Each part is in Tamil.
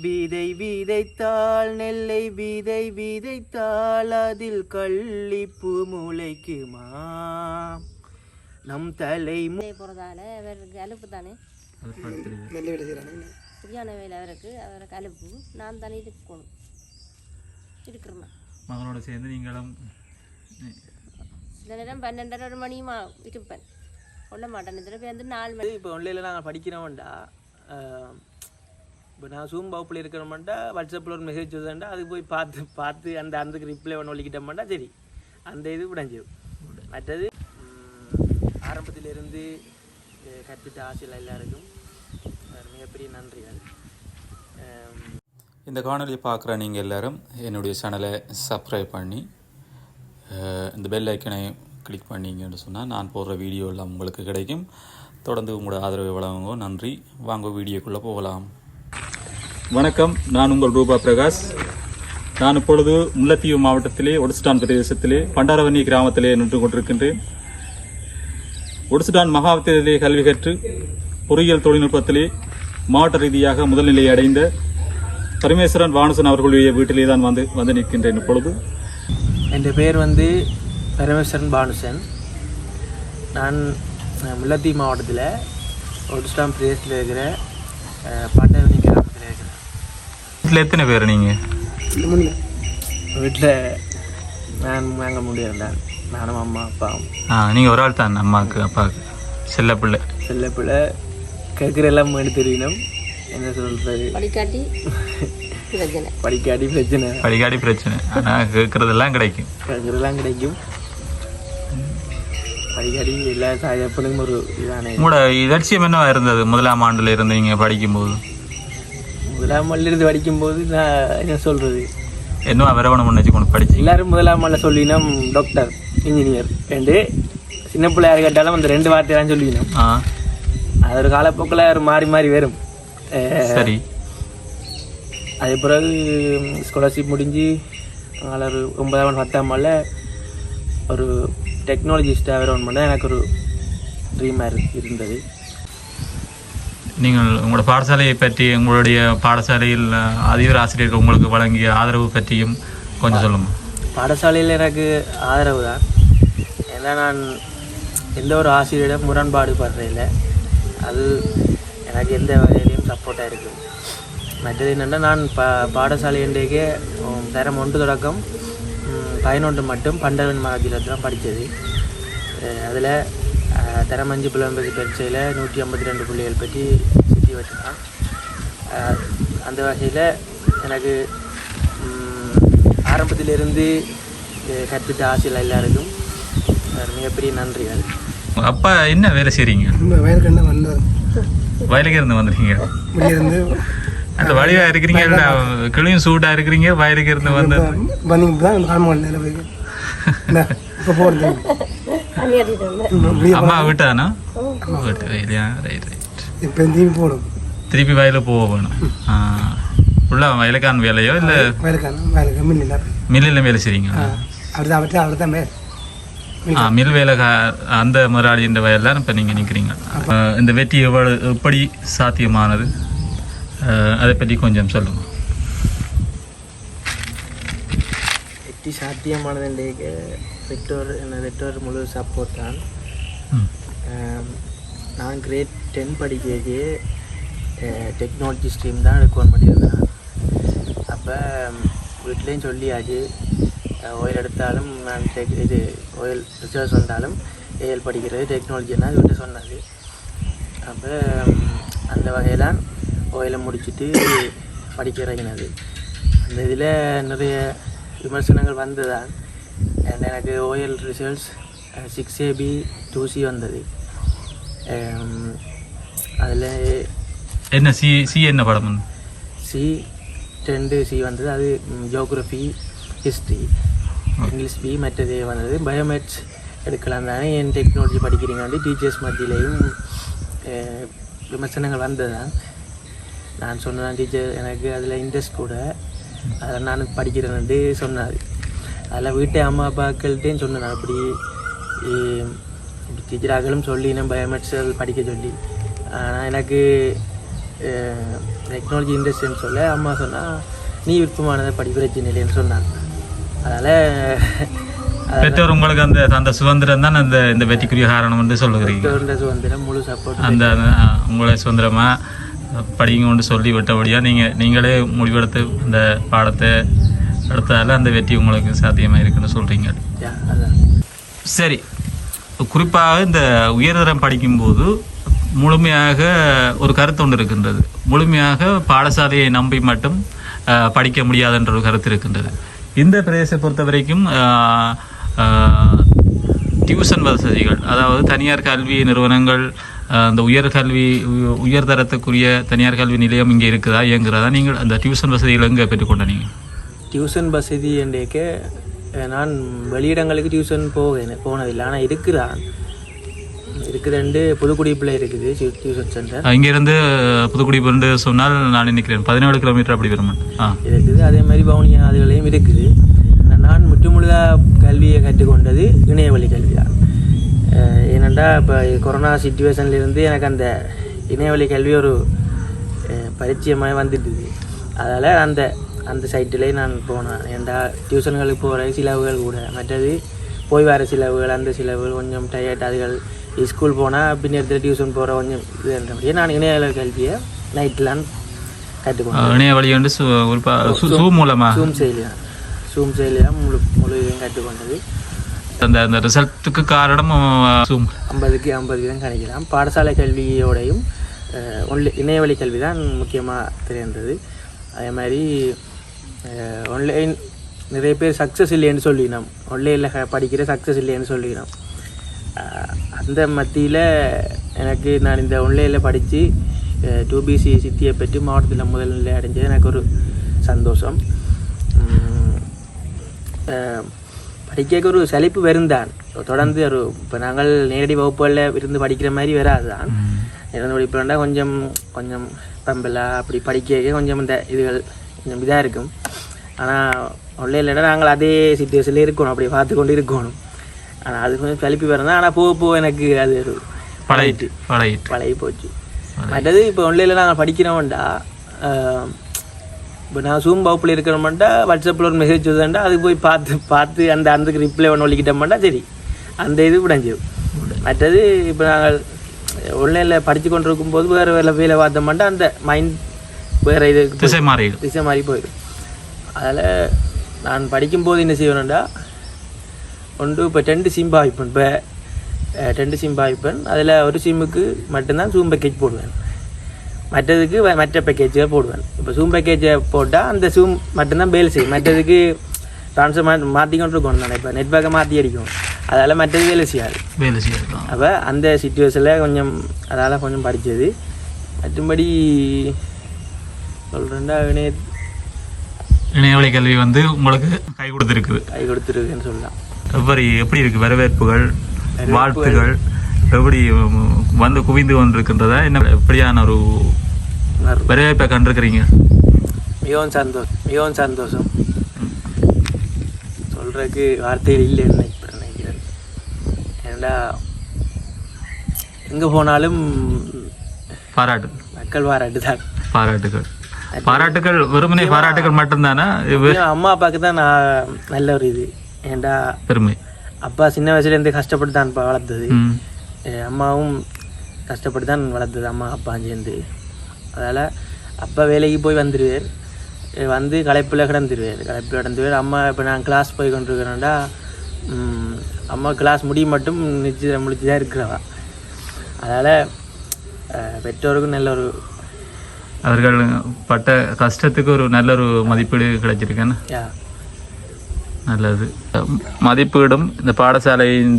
விதை விதைத்தால் நெல்லை விதை விதைத்தால் அதில் கள்ளிப்பு முளைக்குமா நம் தலை போகிறதால அவருக்கு அலுப்பு தானே சரியான வேலை அவருக்கு அலுப்பு நான் தானே இருக்கணும் இருக்கிறேன் மகனோட சேர்ந்து நீங்களும் சில நேரம் 12:30 மணியுமா இருப்பேன் சொல்ல மாட்டேன் இதில் வந்து 4 மணி. இப்போ ஆன்லைனில் நாங்கள் படிக்கிறோம்டா இப்போ நான் ஜூம் வகுப்பில் இருக்கிறோம்டா வாட்ஸ்அப்பில் ஒரு மெசேஜ் வருதுண்டா அது போய் பார்த்து அதுக்கு ரிப்ளை பண்ண ஒழிக்கிட்டோம்டா சரி அந்த இது விடைஞ்சு மற்றது ஆரம்பத்திலிருந்து கற்றுட்ட ஆசையில் எல்லாருக்கும் மிகப்பெரிய நன்றிகள். இந்த காணொலியை பார்க்குற நீங்கள் எல்லோரும் என்னுடைய சேனலை சப்ஸ்கிரைப் பண்ணி இந்த பெல் ஐக்கனை கிளிக் பண்ணிங்கன்னு சொன்னால் நான் போடுற வீடியோ எல்லாம் உங்களுக்கு கிடைக்கும். தொடர்ந்து உங்களோட ஆதரவை வழங்குங்க. நன்றி. வாங்க வீடியோக்குள்ளே போகலாம். வணக்கம், நான் உங்கள் ரூபா பிரகாஷ். நான் இப்பொழுது முல்லைத்தீவு மாவட்டத்திலே ஒடுசுடான் பிரதேசத்திலே பண்டாரவன்னி கிராமத்திலே நின்று கொண்டிருக்கின்றேன். ஒடுசுடான் மகாவித்தியாலயிலே கல்வி கற்று பொறியியல் தொழில்நுட்பத்திலே மாவட்ட ரீதியாக முதல் நிலையை அடைந்த பரமேஸ்வரன் வானுசன் அவர்களுடைய வீட்டிலே தான் வந்து நிற்கின்றேன். இப்பொழுது என் பேர் வந்து பரமேஸ்வரன் பானுசன். நான் முல்லைத்தீவு மாவட்டத்தில் ஒடுசுடான் பிரதேசத்தில் இருக்கிற பண்டாரவன்னி கிராமத்தில் இருக்கிறேன். வீட்டில் எத்தனை பேர் நீங்கள்? வீட்டில் நாங்கள் முடியிருந்தேன், நானும் அம்மா அப்பாவும். நீங்கள் ஒரு ஆள் தான் அம்மாவுக்கு அப்பாவுக்கு செல்ல பிள்ளை கேட்குற எல்லாம் எடுத்துருக்கணும். என்ன சொல்கிறது, படிக்காட்டி பிரச்சனை ஆனால் கேட்குறதெல்லாம் கிடைக்கும். படிக்காட்டி எல்லா எப்படியும் ஒரு இதானே. உங்களோட இலட்சியம் என்னவா இருந்தது முதலாம் ஆண்டில் இருந்து நீங்கள் படிக்கும்போது? முதலாம் ஆண்டிலிருந்து படிக்கும்போது நான் என்ன சொல்கிறது, என்ன வரவணும் நினச்சி கொண்டு படிச்சு எல்லோரும் முதலாம் ஆண்டில் சொல்லினோம் டாக்டர் இன்ஜினியர் ரெண்டு. சின்ன பிள்ளை யார் கேட்டாலும் அந்த 2 வார்த்தையெல்லாம் சொல்லிக்கணும். அது ஒரு காலப்போக்கில் ஒரு மாறி வரும். சரி. அது பிறகு ஸ்காலர்ஷிப் முடிஞ்சு அதில் ஒரு 9ஆம் 10ஆம் ஆண்டில் ஒரு டெக்னாலஜிஸ்டாக வரணும் பண்ண எனக்கு ஒரு ட்ரீமாக இருந்தது. நீங்கள் உங்களோட பாடசாலையை பற்றி, உங்களுடைய பாடசாலையில் அதிபர் ஆசிரியர்கள் உங்களுக்கு வழங்கிய ஆதரவு பற்றியும் கொஞ்சம் சொல்லுங்கள். பாடசாலையில் எனக்கு ஆதரவு தான். ஏன்னா நான் எந்த ஒரு ஆசிரியரிடம் முரண்பாடு படுறதில்லை. அது எனக்கு எந்த வகையிலையும் சப்போர்ட்டாக இருக்குது. மற்றது என்னென்னா, நான் பாடசாலை இன்றைக்கே தரம் 1 தொடக்கம் 11 மட்டும் பண்டவன் மகாவித்தியாலயத்தில் தான் படித்தது. அதில் தரம் 5 புலம்பெயர்ச்சி பரீட்சையில் 152 புள்ளிகள் பற்றி சுற்றி வச்சுருக்கான். அந்த வகையில் எனக்கு ஆரம்பத்திலிருந்து கற்றுட்ட ஆசையில் எல்லாருக்கும் மிகப்பெரிய நன்றிகள். அப்பா என்ன வேலை செய்கிறீங்க? வயலுக்கு இருந்து வந்துருக்கீங்க. அந்த வடிவாக இருக்கிறீங்க, கிளியும் சூடாக இருக்கிறீங்க, வயலுக்கு இருந்து வந்து அம்மா வீட்டானா திருப்பி வயலுக்கு போக வேணும். உள்ள வயலுக்கான வேலையோ இல்லை மில்லில் வேலை செய்றீங்க? மில் வேலை அந்த முதலாளின்ற வயலில் இப்போ நீங்கள் நிற்கிறீங்க. இந்த வெற்றி எப்படி சாத்தியமானது, அதை பற்றி கொஞ்சம் சொல்லுங்கள். வெற்றி சாத்தியமானதுக்கு பெற்றோர் முழு சப்போர்ட் தான். நான் கிரேட் 10 படிக்கிறதுக்கு டெக்னாலஜி ஸ்ட்ரீம் தான் எடுக்கணும் பண்ணியிருந்தேன். அப்போ வீட்லேயும் சொல்லியாச்சு, ஓயில் எடுத்தாலும் நான் ஓயில் ரிசர்ச் வந்தாலும் ஏஎல் படிக்கிறது டெக்னாலஜின்னா அது விட்டு சொன்னாது. அப்போ அந்த வகையில் ஓயிலை முடிச்சுட்டு படிக்கிறதுனது. அந்த இதில் நிறைய விமர்சனங்கள் வந்ததுதான். எனக்கு ஓஎல் ரிசல்ட்ஸ் 6AB 2C வந்தது. அதில் என்ன சி என்ன படம்? C2C வந்தது. அது ஜியோகிராஃபி, ஹிஸ்ட்ரி, இங்கிலீஷ் பி. மற்றது வந்தது பயோமேட்ஸ் எடுக்கலாம் தானே, என் டெக்னாலஜி படிக்கிறீங்க டீச்சர்ஸ் மத்தியிலையும் விமர்சனங்கள் வந்தது தான். நான் சொன்னேன் டீச்சர் எனக்கு அதில் இன்ட்ரெஸ்ட் கூட, அதில் நான் படிக்கிறேன்னு சொன்னார். அதில் வீட்டை அம்மா அப்பாக்கள்கிட்டையும் சொன்னேன் நான் அப்படி டீச்சராக்களும் சொல்லி நான் பயோமெட்ஸ் படிக்க சொல்லி. ஆனால் எனக்கு டெக்னாலஜி இண்டஸ்ட்ரின்னு சொல்ல அம்மா சொன்னால் நீ விருப்பமானதை படி பிரச்சனை இல்லைன்னு சொன்னாங்க. அதனால் பெற்றோர் உங்களுக்கு அந்த அந்த சுதந்திரம் தான் அந்த இந்த வெற்றிக்குரிய காரணம் வந்து சொல்லுகிறீங்க. பெற்றோர் சுதந்திரம் முழு சப்போர்ட் அந்த உங்களை சுதந்திரமாக படிங்கன்னு சொல்லி விட்டபடியாக நீங்களே முடிவெடுத்து அந்த பாடத்தை எடுத்தால அந்த வெற்றி உங்களுக்கு சாத்தியமாக இருக்குன்னு சொல்கிறீங்க. சரி, குறிப்பாக இந்த உயர்தரம் படிக்கும்போது முழுமையாக ஒரு கருத்து ஒன்று இருக்கின்றது. முழுமையாக பாடசாலையை நம்பி மட்டும் படிக்க முடியாதுன்ற ஒரு கருத்து இருக்கின்றது. இந்த பிரதேசத்தை பொறுத்த வரைக்கும் டியூஷன் வசதிகள், அதாவது தனியார் கல்வி நிறுவனங்கள், அந்த உயர்தரத்துக்குரிய தனியார் கல்வி நிலையம் இங்கே இருக்குதா, இயங்குறதா? நீங்கள் அந்த டியூஷன் வசதிகள் எங்கே பெற்றுக்கொண்ட நீங்கள்? டியூஷன் வசதி என்றேக்க நான் வெளியிடங்களுக்கு டியூஷன் போனதில்லை. ஆனால் இருக்குதுண்டு புதுக்குடிப்பில் இருக்குது டியூஷன் சென்டர். இங்கேருந்து புதுக்குடிப்பு சொன்னால் நான் நினைக்கிறேன் 17 கிலோமீட்டர் அப்படி வரும் இருக்குது. அதே மாதிரி வவுனியா அதுகளையும் இருக்குது. நான் முற்றுமுழுதாக கல்வியை கற்றுக்கொண்டது இணையவழி கல்வி தான். ஏனெண்டா இப்போ கொரோனா சிச்சுவேஷன்லேருந்து எனக்கு அந்த இணையவழி கல்வி ஒரு பரிச்சயமாக வந்துட்டுது. அதால் அந்த சைட்டிலே நான் போனேன். ஏன்டா டியூஷன்களுக்கு போகிற செலவுகள் கூட, மற்றது போய் வர செலவுகள், அந்த செலவுகள் கொஞ்சம் டயர்ட். அதுகள் ஸ்கூல் போனால் பின்னேரத்தில் டியூஷன் போகிற கொஞ்சம் இதுன்றபடியே நான் இணையவழி கல்வியை நைட்லாம் கற்றுக்கொண்டேன். இணையவழி வந்து ஜூம் செயலியாக முழு இதையும் கற்றுக்கொண்டது. அந்த ரிசல்ட்டுக்கு காரணம் 50க்கு 50 கிடைக்கலாம். பாடசாலை கல்வியோடையும் இணையவழி கல்வி தான் முக்கியமாக தெரிந்தது. அதே மாதிரி ஆன்லைன் நிறைய பேர் சக்ஸஸ் இல்லைன்னு சொல்லினோம். ஆன்லைனில் படிக்கிற சக்ஸஸ் இல்லைன்னு சொல்லினோம். அந்த மத்தியில் எனக்கு நான் இந்த ஆன்லைனில் படித்து 2BC சித்தியை பெற்று மாவட்டத்தில் முதல் நிலை அடைஞ்சது எனக்கு ஒரு சந்தோஷம். படிக்க ஒரு சலிப்பு வருந்தான். தொடர்ந்து இப்போ நாங்கள் நேரடி வகுப்புகளில் இருந்து படிக்கிற மாதிரி வராது தான். நேரடி படிப்புனா கொஞ்சம் கொஞ்சம் பம்பலாக அப்படி படிக்க கொஞ்சம் இந்த இதுகள் கொஞ்சம் இதாக இருக்கும். ஆனால் ஆன்லைனில்னா நாங்கள் அதே சிச்சுவேஷனில் இருக்கணும், அப்படி பார்த்து கொண்டு இருக்கணும். ஆனால் அது கொஞ்சம் சலிப்பு வருந்தான். ஆனால் போக எனக்கு அது ஒரு பழகி போச்சு. மற்றது இப்போ ஆன்லைனில் நாங்கள் படிக்கிறோம்டா, இப்போ நான் ஜூம் வகுப்பில் இருக்கிறோம்டா வாட்ஸ்அப்பில் ஒரு மெசேஜ் வருதுண்டா, அது போய் பார்த்து அதுக்கு ரிப்ளை ஒன்று ஒழிக்கிட்டோம்டா சரி, அந்த இது விடைஞ்சிடும். மற்றது இப்போ நாங்கள் ஆன்லைனில் படித்து கொண்டு இருக்கும்போது வேறு வேலை பார்த்தோம்னா அந்த மைண்ட் வேறு இது திசை மாறி போயிடும். அதில் நான் படிக்கும்போது என்ன செய்வேன்டா, இப்போ 2 சிம் பாவிப்பேன். இப்போ 2 சிம் பாவிப்பேன். அதில் ஒரு சிம்முக்கு மட்டும்தான் ஜூம் பேக்கேஜ் போடுவேன், மற்றதுக்கு மற்ற பேக்கேஜை போடுவேன். இப்போ ஜூம் பேக்கேஜை போட்டால் அந்த ஜூம் மட்டும்தான் வேலை செய்யும், மற்றதுக்கு ட்ரான்ஸ்ஃபர் மாற்றிக்கொண்டு இருக்கணும். நான் இப்போ நெட் பேக்கை மாற்றி அடிக்கும், அதால் மற்றது வேலை செய்யாது. அப்போ அந்த சிச்சுவேஷனில் கொஞ்சம் அதால் கொஞ்சம் படித்தது. மற்றபடி சொல்கிறேன்டா இணையவழி கல்வி வந்து உங்களுக்கு கை கொடுத்துருக்குன்னு சொல்லலாம். எப்படி இருக்குது வரவேற்புகள், வாழ்த்துகள் எப்படி வந்து குவிந்து கொண்டிருக்கின்றதா? என்ன எப்படியான ஒரு வரவேற்பை கண்டிருக்கிறீங்க? மிகவும் சந்தோஷம். சொல்கிறதுக்கு வார்த்தைகள் இல்லைன்னு நினைக்கிறேன். ஏன்னா எங்கே போனாலும் மக்கள் பாராட்டுகள் வெறுமனே பாராட்டுகள் மட்டும்தானா? அம்மா அப்பாவுக்கு தான் நான் நல்ல ஒரு இது. ஏன்டா பெருமை. அப்பா சின்ன வயசுலேருந்து கஷ்டப்பட்டு தான் வளர்த்தது, அம்மாவும் கஷ்டப்பட்டு தான் வளர்த்தது, அம்மா அப்பா சேர்ந்து. அதால் அப்பா வேலைக்கு போய் வந்துடுவார், வந்து களைப்பில் கிடந்துடுவார். அம்மா இப்போ நான் கிளாஸ் போய் கொண்டிருக்கிறேன்டா, அம்மா கிளாஸ் முடிய மட்டும் முடிச்சு தான் இருக்கிறவா. அதனால் பெற்றோருக்கும் நல்ல ஒரு அவர்கள் பட்ட கஷ்டத்துக்கு ஒரு நல்ல ஒரு மதிப்பீடு கிடைச்சிருக்கேன்னு. நல்லது. மதிப்பீடும் இந்த பாடசாலையின்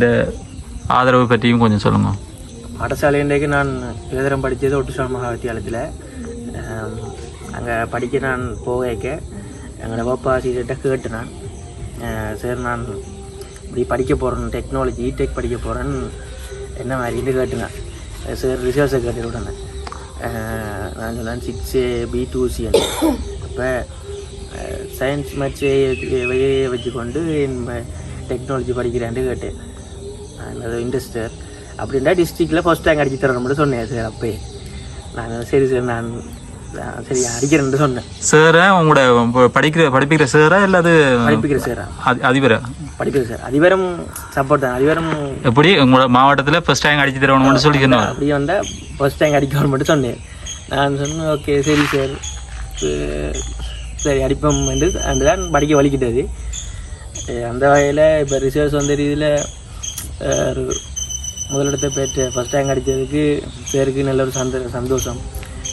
ஆதரவு பற்றியும் கொஞ்சம் சொல்லுங்க. பாடசாலையின்றைக்கு நான் எழுதரம் படித்தது ஒட்டுசோழ மகா வித்தியாலயத்தில். அங்கே படிக்க நான் போக எங்களோட வகுப்பாசிரியர்கிட்ட கேட்டு நான் சார் நான் இப்படி படிக்க போகிறேன், டெக்னாலஜி டெக் படிக்க போகிறேன்னு என்ன மாதிரின்னு கேட்டுங்க. சார் ரிசர்ச்சை கேட்டு விடனே நான் சொன்னேன் 6AB2C. அப்போ சயின்ஸ் மேத்ஸே வச்சுக்கொண்டு டெக்னாலஜி படிக்கிறேன்ட்டு கேட்டேன். நான் அது இன்ட்ரெஸ்டர் அப்படின்டா டிஸ்ட்ரிக்டில் ஃபர்ஸ்ட் ரேங்க் அடிச்சு தரணும்னு சொன்னேன் சார். அப்போ நான் சரி சரி நான் சரி அடிக்கிறேன்னு சொன்னேன். சாரா உங்களோட படிப்பிக்கிற சாரா இல்லை அது படிப்பிக்கிற சாரா அதிபரா? படிப்பிக்கிற சார் அதிபரும் சப்போர்ட் தான். அதிபரும் எப்படி உங்களோட மாவட்டத்தில் ஃபர்ஸ்ட் ரேங்க் அடிச்சு தரணும்னு சொல்லி சொன்னேன். அப்படியே வந்தால் ஃபர்ஸ்ட் ரேங்க் அடிக்கணும்னு மட்டும் சொன்னேன். நான் சொன்னேன் ஓகே சரி சார் சரி அடிப்போம் என்று அண்டு தான் படிக்க வலிக்கிட்டது. அந்த வகையில் இப்போ ரிசர்ச் வந்த ரீதியில் ஒரு முதலிடத்தை பெற்று ஃபஸ்ட் ரேங்க் அடித்ததுக்கு பேருக்கு நல்ல ஒரு சந்தோஷம்.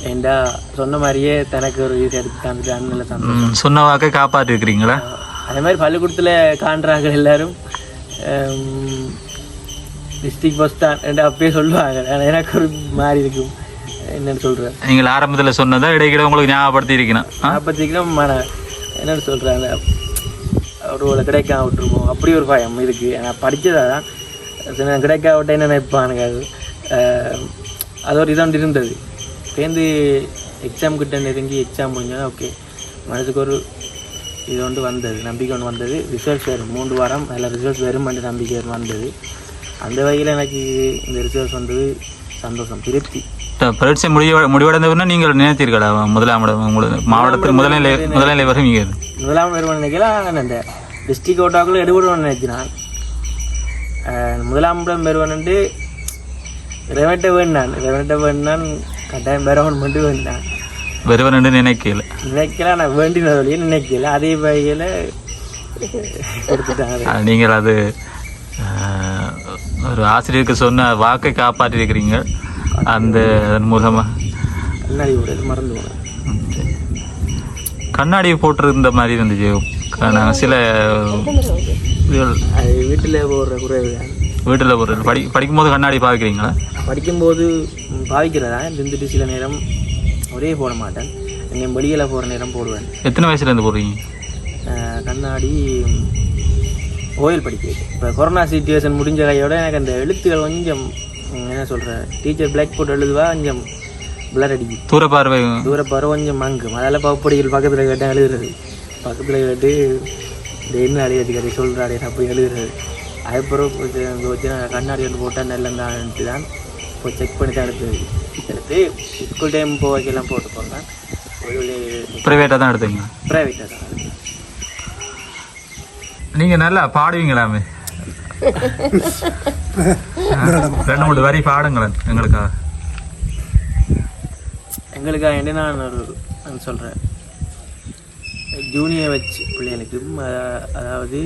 ஏண்டா சொன்ன மாதிரியே தனக்கு ஒரு இது எடுத்து தந்துட்டு நல்ல சந்தோஷம். சொன்ன வாக்கை காப்பாற்றி இருக்கிறீங்களா? அதே மாதிரி பள்ளிக்கூடத்தில் காண்றாங்க எல்லாரும் டிஸ்ட்ரிக்ட் ஃபஸ்ட் தான் அப்பயே சொல்லுவாங்க. ஆனால் எனக்கு ஒரு மாதிரி இருக்கும். என்னென்னு சொல்கிறேன், நீங்கள் ஆரம்பத்தில் சொன்னதை இடைக்கிட உங்களுக்கு ஞாபகப்படுத்திருக்கணும். என்னென்னு சொல்கிறாங்க ஒரு கிடைக்காம விட்டுருப்போம் அப்படி ஒரு பயம் இதுக்கு. நான் படித்ததாக தான் கிடைக்காவிட்ட என்ன நினைப்பானுங்க. அது ஒரு இதாண்டு இருந்தது. சேர்ந்து எக்ஸாம் கிட்ட நெருங்கி எக்ஸாம் முடிஞ்சோன்னா ஓகே மனசுக்கு ஒரு இது ஒன்று வந்தது, நம்பிக்கை ஒன்று வந்தது. ரிசல்ட்ஸ் வரும் 3 வாரம் அதில் ரிசல்ட்ஸ் வரும் என்று நம்பிக்கை வந்தது. அந்த வகையில் எனக்கு இந்த ரிசல்ட்ஸ் வந்தது சந்தோஷம், திருப்தி. பரீட்சை முடிவடைந்தவர்னா நீங்கள் நினைத்தீர்களா முதலாம் மாவட்டத்தில் முதல்நிலை வரும்? முதலாம் வருவன் நினைக்கலாம். அந்த டிஸ்ட்ரிக்ட் ஓட்டாக்குள்ள எடுபடுவேன் நினைக்கிறான். முதலாம் இடம் வருவன்ட்டு ரெவெட்ட வேண்டான் கட்டாயம் வருவன் மட்டும் வேண்டான். வருவன் நினைக்கல நான் வேண்டின வழியே நினைக்கல. அதே வகையில் கொடுத்துட்டாங்க. நீங்கள் அது ஒரு ஆசிரியருக்கு சொன்ன வாக்கை காப்பாற்றி இருக்கிறீங்க. அந்த அதன் மூலமாக கண்ணாடி போடுறது மறந்து போனேன். கண்ணாடி போட்டிருந்த மாதிரி இருந்துச்சு. நாங்கள் சில வீட்டில் போடுற குறைவு வீட்டில் போடுறது படிக்கும்போது கண்ணாடி பாவிக்கிறீங்களா? படிக்கும்போது பாவிக்கிறதா இருந்துட்டு சில நேரம் ஒரே போட மாட்டேன். எங்கள் வெளியில் போகிற நேரம் போடுவேன். எத்தனை வயசுலேருந்து போடுறீங்க கண்ணாடி? ஓயல் படிக்க இப்போ கொரோனா சிச்சுவேஷன் முடிஞ்ச கையோட எனக்கு அந்த எழுத்துக்கள் கொஞ்சம் என்ன சொல்கிறேன், டீச்சர் பிளாக் போர்ட் எழுதுவா கொஞ்சம் பிளர் அடிக்கும். தூரப்பார்வை கொஞ்சம் மங்கும். அதெல்லாம் பகுப்படிகள் பக்கத்தில் கேட்டால் எழுதுறது. பக்கத்தில் கேட்டு இந்த என்ன அழியது கதை சொல்கிறாரு அப்படி எழுதுறது. அதுக்கப்புறம் வச்சு நான் கண்ணாடி ஒன்று போட்டால் நல்லந்தான்ட்டு தான் இப்போ செக் பண்ணி தான் எடுத்து ஸ்கூல் டைம் போவைக்கெல்லாம் போட்டு போனேன். ப்ரைவேட்டாக தான் எடுத்துங்க? ப்ரைவேட்டாக தான். நீங்கள் நல்லா பாடுவீங்களாமே, 2-3 வரி பாடுங்களேன் எங்களுக்காக. என்ன நான் சொல்கிறேன், ஜூனியர் வச்சு பிள்ளைகளுக்கு அதாவது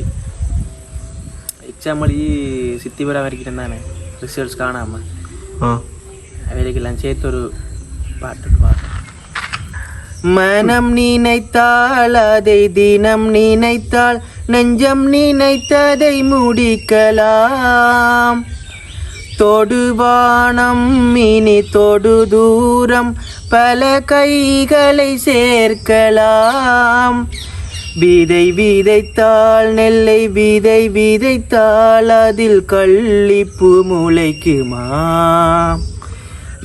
எக்ஸாம் எழுதி சித்தி பெற வரைக்கும் தானே ரிசல்ட்ஸ் காணாமல் அவைகளுக்கெல்லாம் சேர்த்து ஒரு பாட்டுக்கு பாடு. மனம் நினைத்தால் அதை தினம் நினைத்தால் நெஞ்சம் நினைத்ததை முடிக்கலாம். தொடுவானம் இனி தொடு தூரம் பல கைகளை சேர்க்கலாம். விதை விதைத்தால் நெல்லை விதை விதைத்தால் அதில் கள்ளிப்பு முளைக்குமா.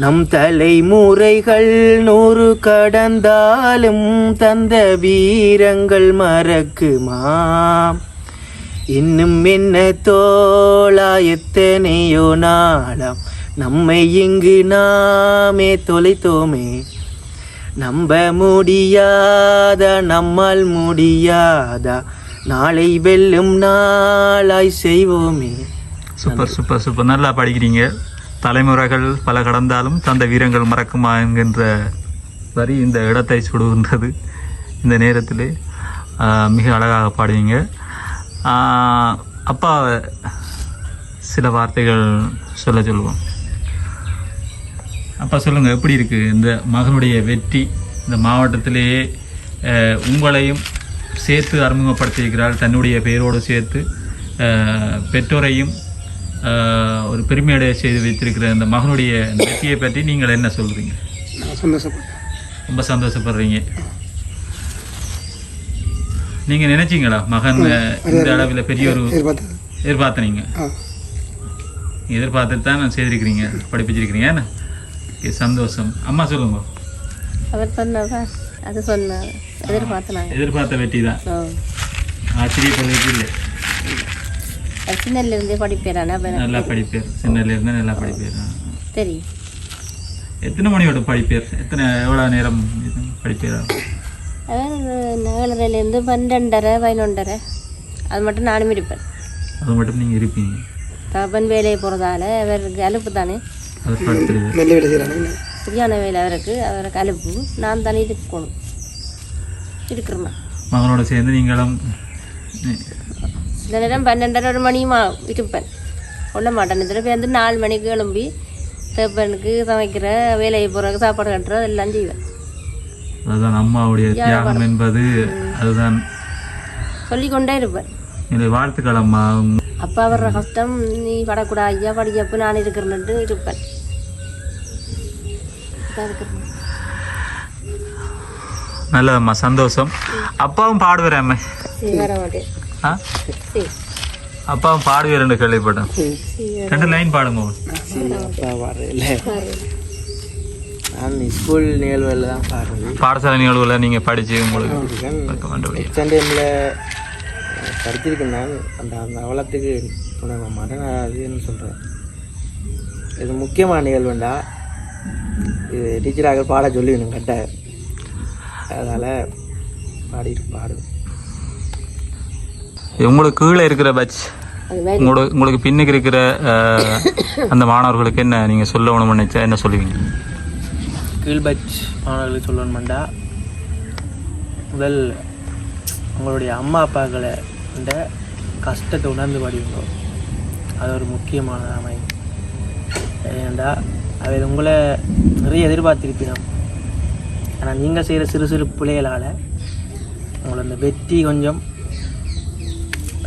நம் தலைமுறைகள் 100 கடந்தாலும் தந்த வீரங்கள் மறக்குமா. இன்னும் என்ன தோளா எத்தனையோ நாளாம் நம்மை இங்கு நாமே தொலைத்தோமே. நம்ப முடியாதா நம்மால் முடியாதா நாளை வெல்லும் நாளாய் செய்வோமே. சூப்பர் சூப்பர் சூப்பர், நல்லா படிக்கிறீங்க. தலைமுறைகள் பல கடந்தாலும் தந்த வீரங்கள் மறக்குமா என்கின்ற வரி இந்த இடத்தை சுடுகின்றது. இந்த நேரத்தில் மிக அழகாக பாடுவீங்க. அப்பா சில வார்த்தைகள் சொல்லுவோம். அப்பா சொல்லுங்கள், எப்படி இருக்குது இந்த மகனுடைய வெற்றி? இந்த மாவட்டத்திலேயே உங்களையும் சேர்த்து அறிமுகப்படுத்தியிருக்கிறாள், தன்னுடைய பெயரோடு சேர்த்து பெற்றோரையும் ஒரு பெருமையடைய செய்து வைத்திருக்கிற இந்த மகனுடைய வெற்றியை பற்றி நீங்கள் என்ன சொல்கிறீங்க? ரொம்ப சந்தோஷப்படுறீங்க. நீங்கள் நினைச்சிங்களா மகன் இந்த அளவில் பெரிய ஒரு எதிர்பார்த்தனீங்க? எதிர்பார்த்துட்டு தான் நான் செய்திருக்கிறீங்க, படிப்பிச்சிருக்கிறீங்க. என்ன சந்தோஷம். அம்மா சொல்லுங்க. எதிர்பார்த்த வெற்றி தான், ஆச்சரியப்படுறதுக்கு இல்லை. சின்னலேருந்தே படிப்பேன், நல்லா படிப்பேன். சின்னலேருந்து நல்லா படிப்பேன். தெரியும். எத்தனை மணியோட படிப்பேர்? எவ்வளோ நேரம் படிப்பேரா? அதான் 4:30 12:30 11:30 அது மட்டும் நானும் இருப்பேன். அது மட்டும் நீங்கள் இருப்பீங்க. தப்பன் வேலையை போகிறதால அவருக்கு அலுப்பு தானே, சரியான வேலை அவருக்கு அலுப்பு. நான் தானே இருக்கணும், இருக்கிறேன். மகனோட சேர்ந்து நீங்களும் சில நேரம் 12:30 1 மணியுமா இருப்பேன். கொள்ள மாட்டேன். இதில் வந்து 4 மணிக்கு கிளம்பி தப்பனுக்கு சமைக்கிற, வேலையை போகிற, சாப்பாடு கட்டுறது எல்லாம் செய்வேன். அதுதான் அம்மாவுடைய தியாகம் என்பது. அதுதான் சொல்லிக்கொண்டே இருப்பேன். என்னுடைய வாழ்த்துக்கள் அம்மா. அப்பா வர்ற கஷ்டம் நீ படக்கூடாது, ஐயா படிக்கப்போ நான் இருக்கிறேன்ட்டு இருப்பேன். நல்லதம்மா, சந்தோஷம். அப்பாவும் பாடுவாராம்மா? வர மாட்டேன். அப்பாவும் பாடுவாருன்னு கேள்விப்பட்டேன். 2 லைன் பாடுங்க. அப்பா பாடுறதில்ல, நான் ஸ்கூல் நிகழ்வுகளில் தான் பாடுறது. பாடசாலை நிகழ்வுகளில் நீங்கள் படித்து உங்களுக்கு எக்ஸாம் டைமில் படிச்சிருக்கேன். நான் அந்த அவலத்துக்கு தொடங்க மாட்டேன். நான் அதுன்னு சொல்கிறேன், இது முக்கியமான நிகழ்வுண்டா, இது டீச்சராக பாட சொல்லிடணும் கட்டாயம். அதனால் பாடு. உங்களுக்கு கீழே இருக்கிற பேட்ச், உங்களுக்கு பின்னுக்கு இருக்கிற அந்த மாணவர்களுக்கு என்ன நீங்கள் சொல்லணும்னு நினைச்சா என்ன சொல்லுவீங்க? கீழ் பேட்ச் மாணவர்களுக்கு சொல்லணுமெண்டா, முதல் உங்களுடைய அம்மா அப்பாக்களை இந்த கஷ்டத்தை உணர்ந்து படிங்க. அது ஒரு முக்கியமானது அமையும். ஏன்னா அவர் உங்களை நிறைய எதிர்பார்த்திருப்பினோம். ஆனால் நீங்கள் செய்கிற சிறு சிறு பிள்ளைகளால் உங்களை அந்த வெற்றி கொஞ்சம்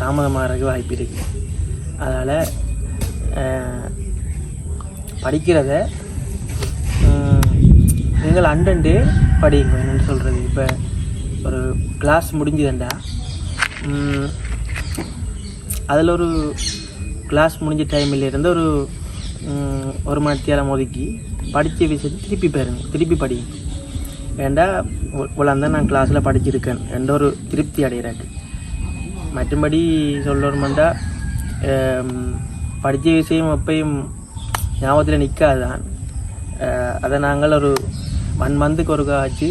தாமதமாகிறதுக்கு வாய்ப்பு இருக்குது. அதனால் படிக்கிறத நீங்கள் அண்டண்டு படிங்க. என்னென்னு சொல்கிறது, இப்போ ஒரு கிளாஸ் முடிஞ்சுதுண்டா அதில் ஒரு கிளாஸ் முடிஞ்ச டைமில் ஒரு 1 மணி நேரம் ஒதுக்கி படித்த விஷயத்தை திருப்பி படிங்க. ஏண்டா இவ்வளோ தான் நான் கிளாஸில் படிச்சிருக்கேன் என்ற ஒரு திருப்தி அடைகிறாங்க. மற்றபடி சொல்லணுமெண்டா படித்த விஷயம் எப்பயும் ஞாபகத்தில் நிற்காது தான். அதை நாங்கள் ஒரு 1 மந்த்துக்கு ஒருக்கா வச்சு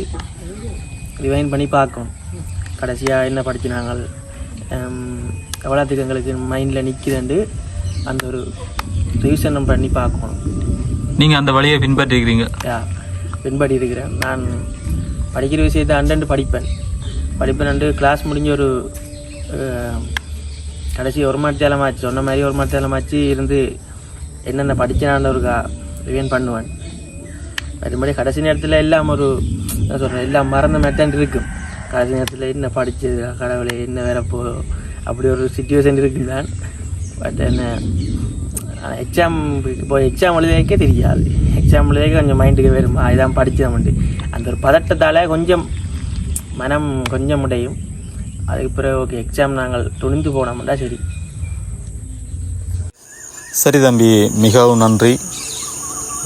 ரிவைன் பண்ணி பார்க்கணும். கடைசியாக என்ன படிச்சினாங்க, எவ்வளோத்துக்கு எங்களுக்கு மைண்டில் நிற்கிதுண்டு அந்த ஒரு ரிவிஷன் பண்ணி பார்க்கணும். நீங்கள் அந்த வழியை பின்பற்றிக்கிறீங்க? பின்பற்றி இருக்கிறேன். நான் படிக்கிற விஷயத்தை அண்டண்டு படிப்பேன். கிளாஸ் முடிஞ்ச ஒரு கடைசி 1 மணி நேரம் ஆச்சு, சொன்ன மாதிரி 1 மணி நேரம் ஆச்சு இருந்து என்னென்ன படித்தேனான்னு ஒரு ரிவைன் பண்ணுவேன். மறுபடி கடைசி நேரத்தில் எல்லாம் ஒரு என்ன சொல்கிறேன், எல்லாம் மறந்த மேட்டான் இருக்கும். கடைசி நேரத்தில் என்ன படித்தது, கடவுளை என்ன வேறப்போ அப்படி ஒரு சுச்சுவேஷன் இருக்குன்னு தான். பட் என்ன எக்ஸாம் எழுதிக்கே தெரியாது. எக்ஸாம் எழுதிக்க கொஞ்சம் மைண்டுக்கு வருமா, இதான் படித்தோம்ட்டு அந்த ஒரு பதட்டத்தால் கொஞ்சம் மனம் கொஞ்சம் உடையும். அதுக்கு பிறகு ஓகே எக்ஸாம் நாங்கள் துணிந்து போனோம்னா சரி. சரி தம்பி, மிகவும் நன்றி.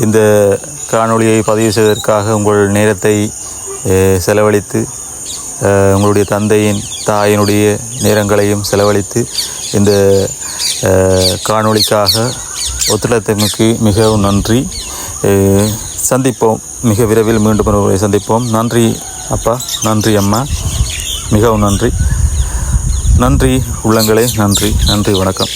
இந்த காணொளியை பதிவு செய்வதற்காக உங்கள் நேரத்தை செலவழித்து, உங்களுடைய தந்தையின் தாயினுடைய நேரங்களையும் செலவழித்து இந்த காணொளிக்காக ஒத்துழைத்தமைக்கு மிகவும் நன்றி. சந்திப்போம், மிக விரைவில் மீண்டும் ஒருவரை சந்திப்போம். நன்றி அப்பா, நன்றி அம்மா, மிகவும் நன்றி. நன்றி உள்ளங்களே, நன்றி. வணக்கம்.